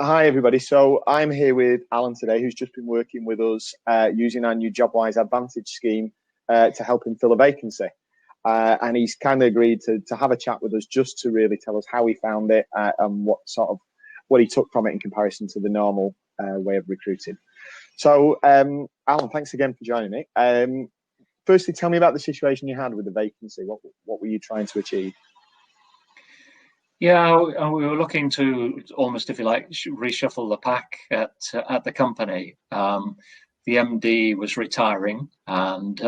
Hi, everybody. So I'm here with Alan today, who's just been working with us using our new Jobwise Advantage scheme to help him fill a vacancy. And he's kindly agreed to have a chat with us just to really tell us how he found it and what he took from it in comparison to the normal way of recruiting. So, Alan, thanks again for joining me. Firstly, tell me about the situation you had with the vacancy. What were you trying to achieve? Yeah, we were looking to almost, if you like, reshuffle the pack at the company. The MD was retiring, and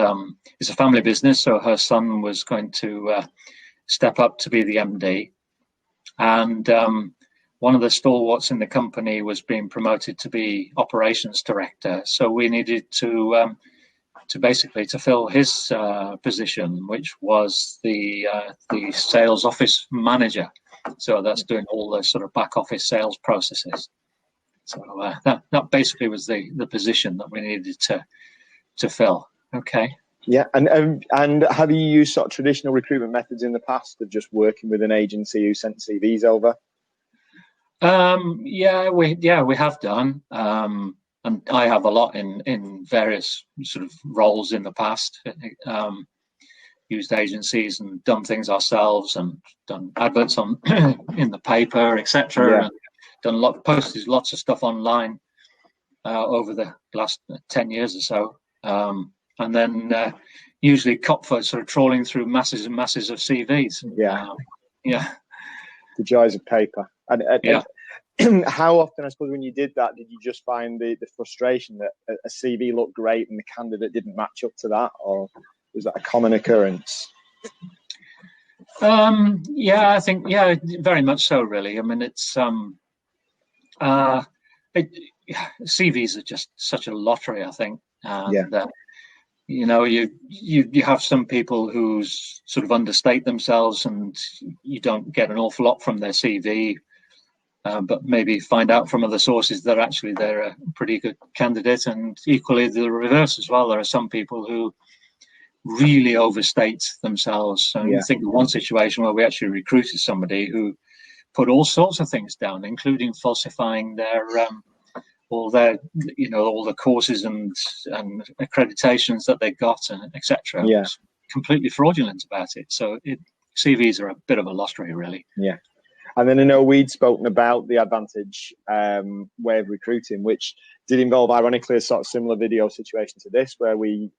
it's a family business, so her son was going to step up to be the MD. And one of the stalwarts in the company was being promoted to be operations director. So we needed to basically fill his position, which was the sales office manager. So that's doing all the sort of back office sales processes. So that basically was the position that we needed to fill. Okay. Yeah, and have you used sort of traditional recruitment methods in the past of just working with an agency who sent CVs over? Yeah, we have done, and I have a lot in various sort of roles in the past. Used agencies and done things ourselves and done adverts on in the paper, etc. Yeah. And posted lots of stuff online over the last 10 years or so. And then usually cop for sort of trawling through masses and masses of CVs. Yeah. Yeah. The joys of paper. And yeah. How often, I suppose, when you did that, did you just find the frustration that a CV looked great and the candidate didn't match up to that, or was that a common occurrence? Yeah, I think, very much so, really. I mean, it's CVs are just such a lottery, I think. And you have some people who sort of understate themselves, and you don't get an awful lot from their CV. But maybe find out from other sources that actually they're a pretty good candidate, and equally the reverse as well. There are some people who really overstate themselves. And I think of one situation where we actually recruited somebody who put all sorts of things down, including falsifying all the courses and accreditations that they got, and etc. Yeah, completely fraudulent about it. So CVs are a bit of a lottery, really. Yeah. And then I know we'd spoken about the Advantage way of recruiting, which did involve, ironically, a sort of similar video situation to this, where we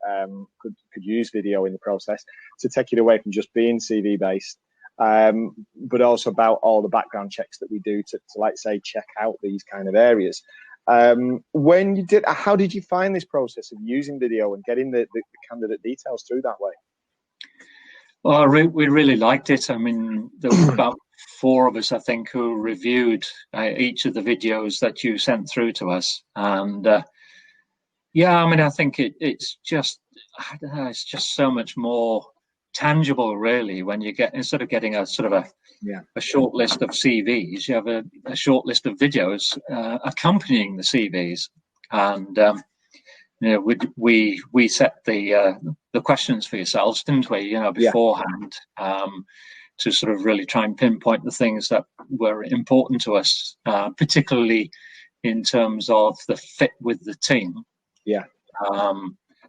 could use video in the process to take it away from just being CV based, but also about all the background checks that we do to like say, check out these kind of areas. When you did, how did you find this process of using video and getting the candidate details through that way? Well, we really liked it. I mean, there were about 4 of us, I think, who reviewed each of the videos that you sent through to us. And I mean, I think it's just so much more tangible, really, when you get, instead of getting a sort of a short list of CVs, you have a short list of videos accompanying the CVs. And we set the questions for yourselves, didn't we? Beforehand, to sort of really try and pinpoint the things that were important to us, particularly in terms of the fit with the team. Yeah.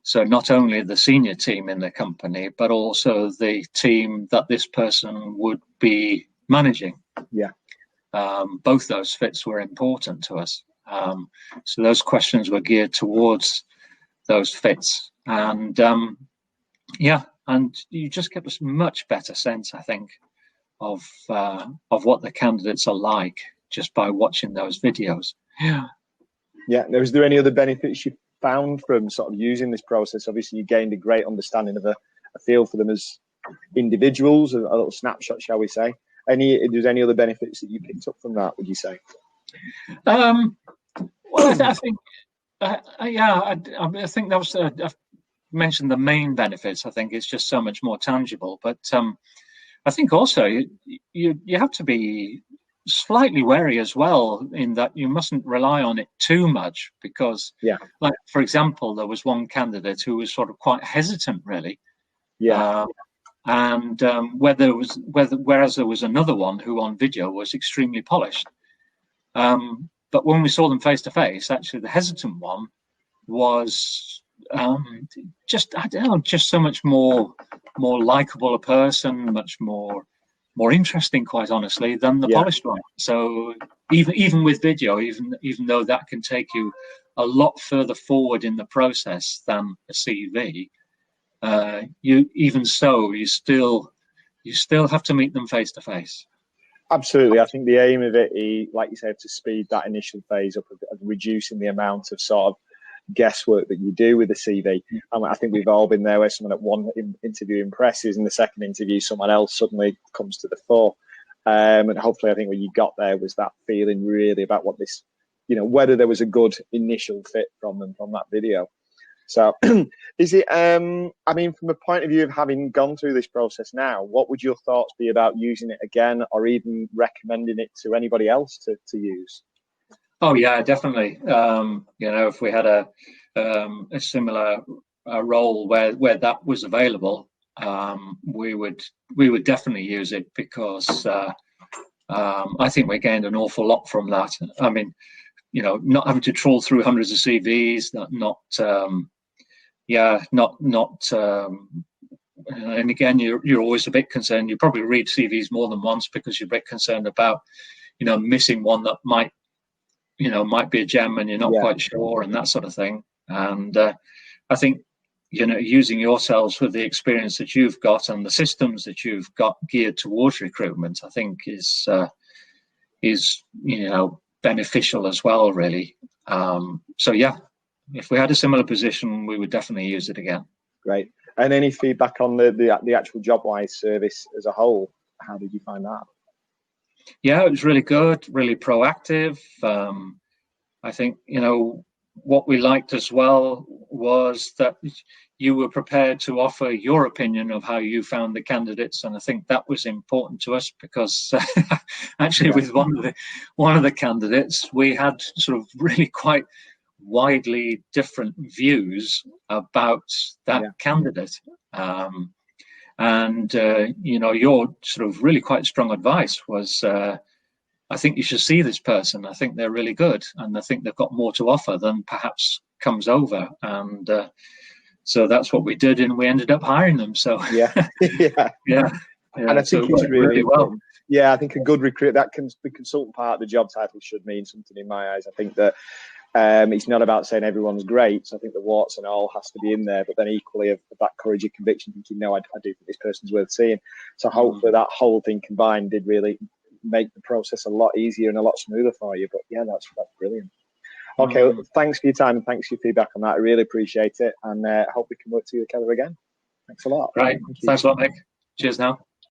So not only the senior team in the company, but also the team that this person would be managing. Yeah. Both those fits were important to us. So those questions were geared towards those fits, and and you just get a much better sense, I think, of what the candidates are like just by watching those videos. Yeah. Was there any other benefits you found from sort of using this process? Obviously, you gained a great understanding of a feel for them as individuals, a little snapshot, shall we say? There's any other benefits that you picked up from that, would you say? Well, I think. I think that was. I've mentioned the main benefits. I think it's just so much more tangible. But I think also you have to be slightly wary as well, in that you mustn't rely on it too much, because, like, for example, there was one candidate who was sort of quite hesitant, really. And whereas there was another one who on video was extremely polished. but when we saw them face to face, actually the hesitant one was just, I don't know, just so much more likable a person, much more interesting, quite honestly, than the polished one. So even with video, even though that can take you a lot further forward in the process than a CV, you still have to meet them face to face. Absolutely. I think the aim of it is, like you said, to speed that initial phase up of reducing the amount of sort of guesswork that you do with the CV. I think we've all been there where someone at one interview impresses and the second interview someone else suddenly comes to the fore. And hopefully I think what you got there was that feeling really about what this, whether there was a good initial fit from them from that video. So is it, I mean, from a point of view of having gone through this process now, what would your thoughts be about using it again or even recommending it to anybody else to use? Oh yeah, definitely. If we had a similar role where that was available, we would definitely use it, because I think we gained an awful lot from that. I mean, not having to trawl through hundreds of CVs, and again, you're always a bit concerned. You probably read CVs more than once because you're a bit concerned about, missing one that might be a gem and you're not quite sure, and that sort of thing. And I think, using yourselves with the experience that you've got and the systems that you've got geared towards recruitment, I think is beneficial as well, really. So yeah, if we had a similar position, we would definitely use it again. Great. And any feedback on the actual Jobwise service as a whole? How did you find that? Yeah, it was really good, really proactive. I think, what we liked as well was that you were prepared to offer your opinion of how you found the candidates, and I think that was important to us, because actually with one of the candidates, we had sort of really quite widely different views about that candidate. Your sort of really quite strong advice was, I think you should see this person. I think they're really good, and I think they've got more to offer than perhaps comes over. And so that's what we did, and we ended up hiring them. So yeah. And I think it's really well. Yeah, I think a good recruit, the consultant part of the job title should mean something in my eyes. I think that it's not about saying everyone's great. So I think the warts and all has to be in there, but then equally of that courage and conviction, thinking, no, I do think this person's worth seeing. So hopefully that whole thing combined did really make the process a lot easier and a lot smoother for you. But yeah, that's brilliant. Okay, thanks for your time and thanks for your feedback on that. I really appreciate it, and hope we can work together again. Thanks a lot. Right. Thanks a lot, Mick. Cheers now.